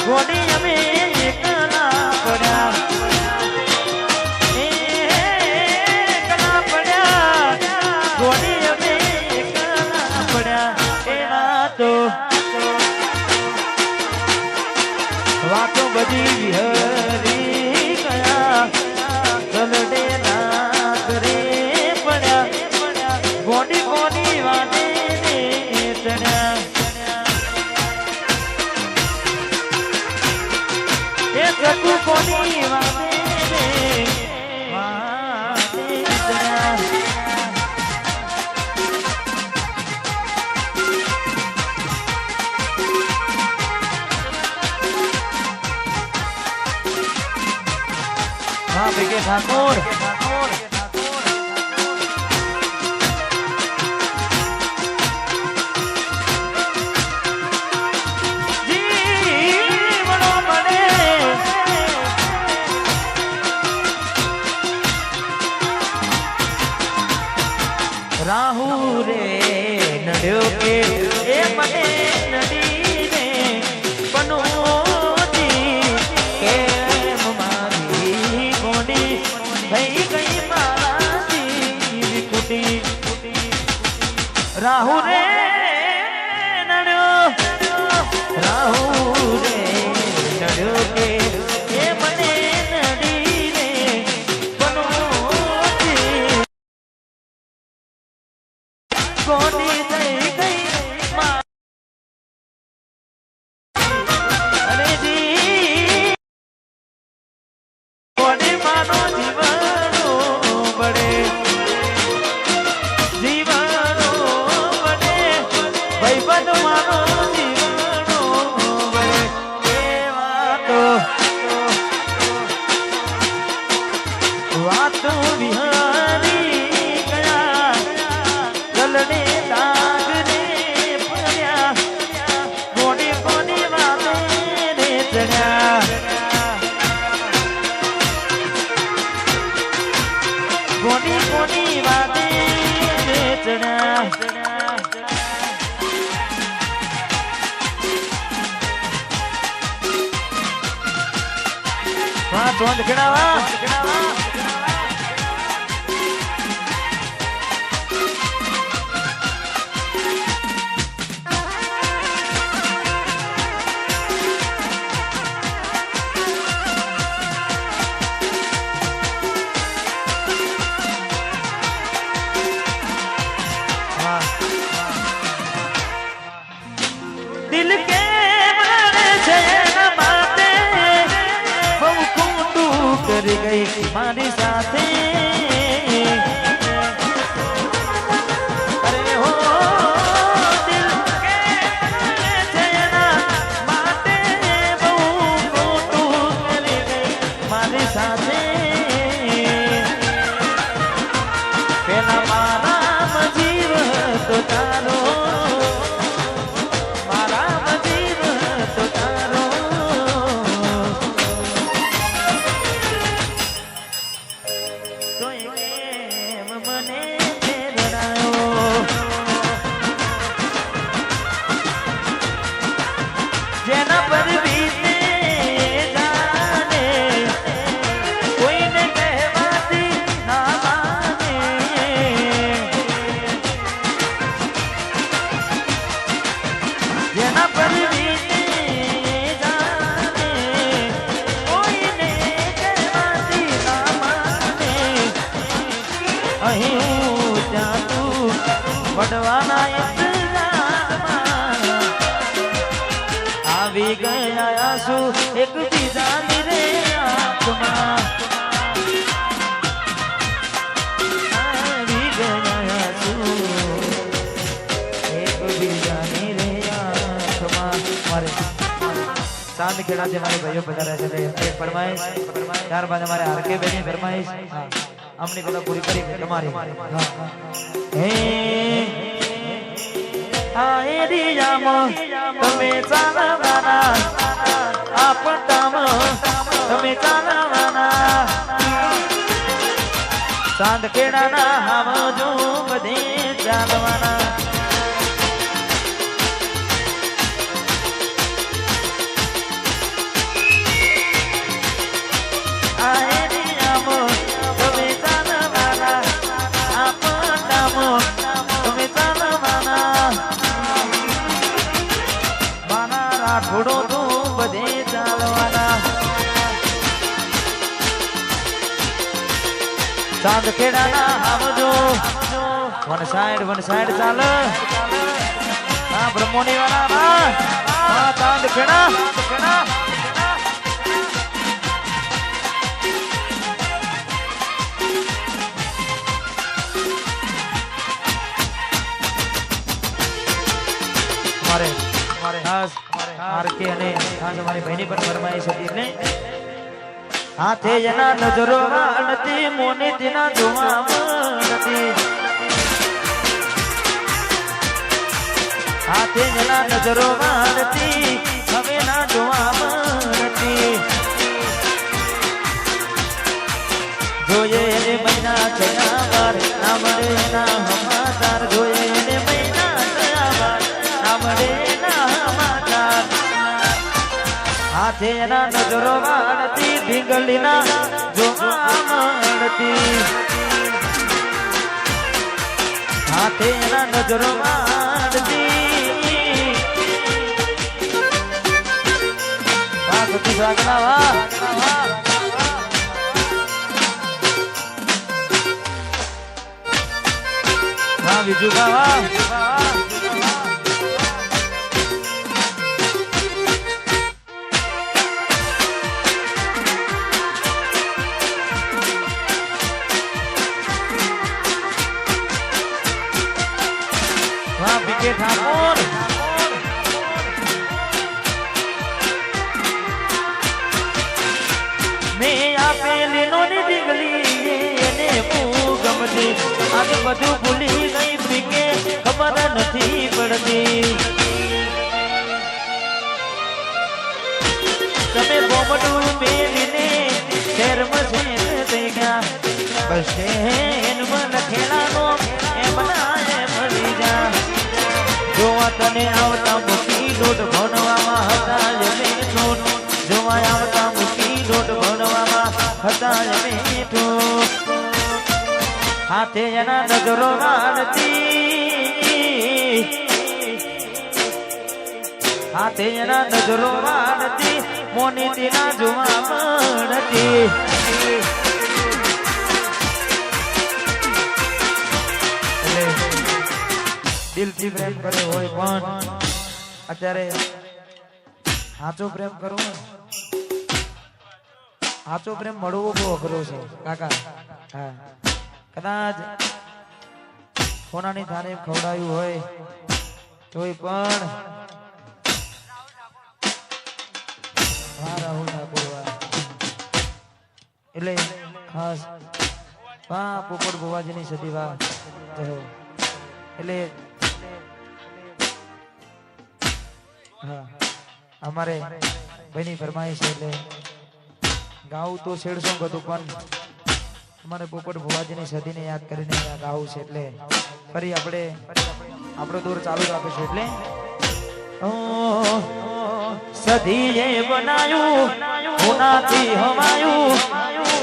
ગોડી અમે એકલા પડ્યા એકલા પડ્યા ગોડી અમે એકલા પડ્યા એના તો વાતો બધી વિહરી ગયા ગલડે ના કરે પડ્યા ગોડી ગોડી વાદે ને ચડ્યા એ સકુ ગોડી વાદે ને વાદે ચડ્યા हाँ बेगे ठाकुर राहु रे नड्यो के ए मने नडी ने बनोती के થઈ ગઈ મારાથી વિકુટી રાહુ રે નડ્યો રાહુ રે નડ્યો કે એ મને નડી રે બનોતી કોની થઈ ગઈ અરે જી કોની માનો જીવન કોની કોની વાતે વેચણા વાહ ધોંધ ખેડાવા દિલ કે મારે છે ના બાતે બહુ ખોટું કરી ગઈ મારી સાથે અરે હો દિલ કે મારે છે ના બાતે બહુ ખોટું કરી ગઈ મારી સાથે પેલા મારા જીવ તો તારો જેના પર બીતે જાને કોઈને કહેવાથી ના માને જેના પર બીતે જાને કોઈને કહેવાથી ના માને અહીં હું ત્યાં તું પડવાના આવી ગયા આંસુ એક બીજાની રે આંખમાં આવી ગયા આંસુ એક બીજાની રે આંખમાં મારે સાંજ ખેડાથી મારે ભાઈઓ પધાર્યા છે એટલે ફરમાઈશ ત્યારબાદ અમારે આરકે બેની ફરમાઈશ અમને પેલા પૂરી કરી તમારી હે આ એરિયામાં તમે ચાલવાના આ પટ્ટામાં તમે ચાલવાના ચાંદ કેળાના હાવ જો બધે ચાલવાના ચાલવાના ચાંદ ખેડાના આવજો વન સાઈડ ચાલ હા બ્રહ્મોની વાળા હા ચાંદ ખેડા મારે ખાસ આરકે અને ખાસ અમારી બહેની પણ ફરમાઈ છે એટલે હાથે એના નજરો નથી મોની તેના જોવા નથી હાથે એના નજરો નથી હવે ના જોવા નથી જોઈએ એને મહિના થયા વાર ના મળે એના હમાદાર જોઈએ એને મહિના થયા વાર ના મળે એના હમાદાર હાથે એના નજરો વાળતી ઢીંગલીના જોવા મળતી હાથે એના નજરો વાળતી વાગતી વાગના વાહ બીજું ગાવા બીજે ઠાકોર મેં આપેલી નોની દીકરી એને ગમતી આજે બધું ભૂલી ગઈ પીકે ખબર નથી પડતી તમે બોમડું મેલીને શહેરમાં થઈ ગયા બસ એનમાં લખેલાનો એમ ના એમ મળી જા જોવા તને આવતા મૂકી દોઢ ભણવામાં હતા મેઠું જોવા આવતા મૂકી દોઢ ભણવામાં હતા મેઠું હાથે એના નજરો વાળતી હાથે એના નજરો વાળતી મોની તેના જોવા મળતી દિલથી પ્રેમ કર્યો હોય પણ અત્યારે સાચો પ્રેમ કરવો સાચો પ્રેમ મળવો બહુ અઘરો છે કાકા હા કદાચ સોનાની થાળી ખવડાવ્યું હોય તોય પણ રાહુલ ઠાકોર એટલે ખાસ વાહ પોપટ ભુવાજીની સદી વાહ એટલે હા અમારે ભાઈની ફરમાઈશ એટલે ગાવું તો શેડ સોંગ હતું પણ અમારે પોપટ ભુવાજીની સદીને યાદ કરીને ગાવું છે એટલે ફરી આપણે આપણો દોર ચાલુ રાખીશું એટલે સદીએ બનાયું હોનાથી હમાયું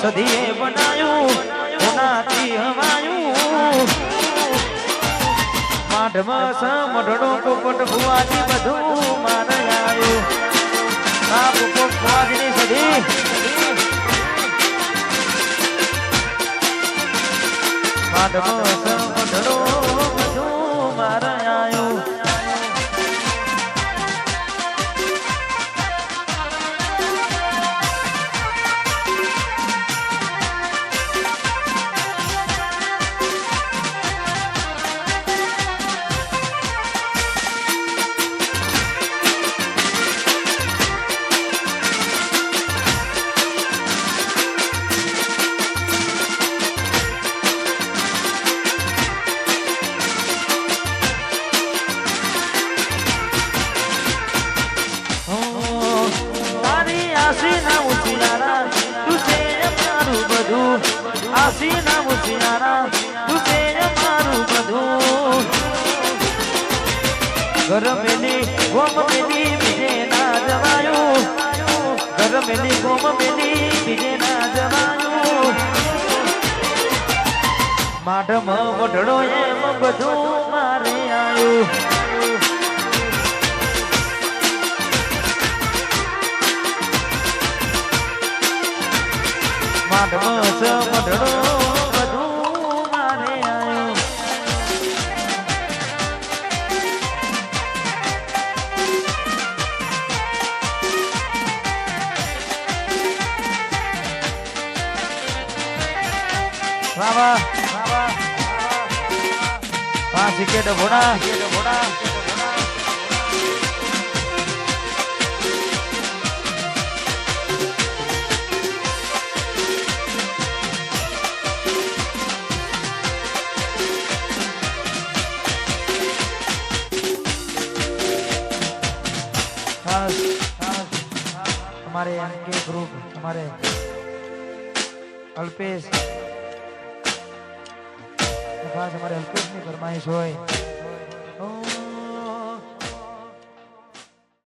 સદીએ બનાયું હોનાથી હમાયું માઢમાં સમઢડો પોપટ ભુવાજી બધું મારે આવ્યું આ પોપટ ભુવાજીની સદી માઢમાં સમઢડો બધું મારે આવ્યું આસીના ઉસિયારા તું છે મારું બધું આસીના ઉસિયારા તું છે મારું બધું ઘર મેલી ગોમ મેલી બીજે ના જવાયું ઘર મેલી ગોમ મેલી બીજે ના જવાયું માઢમાં વઢડો એમ બધું મારે આવ્યું પાઠમાં સમઢડો બધું મારે આવ્યું વાહ વાહ વાહ સિકેટ ભોડા हमारे एमके ग्रुप हमारे अल्पेश खास हमारे अल्पेश की फरमाइश हो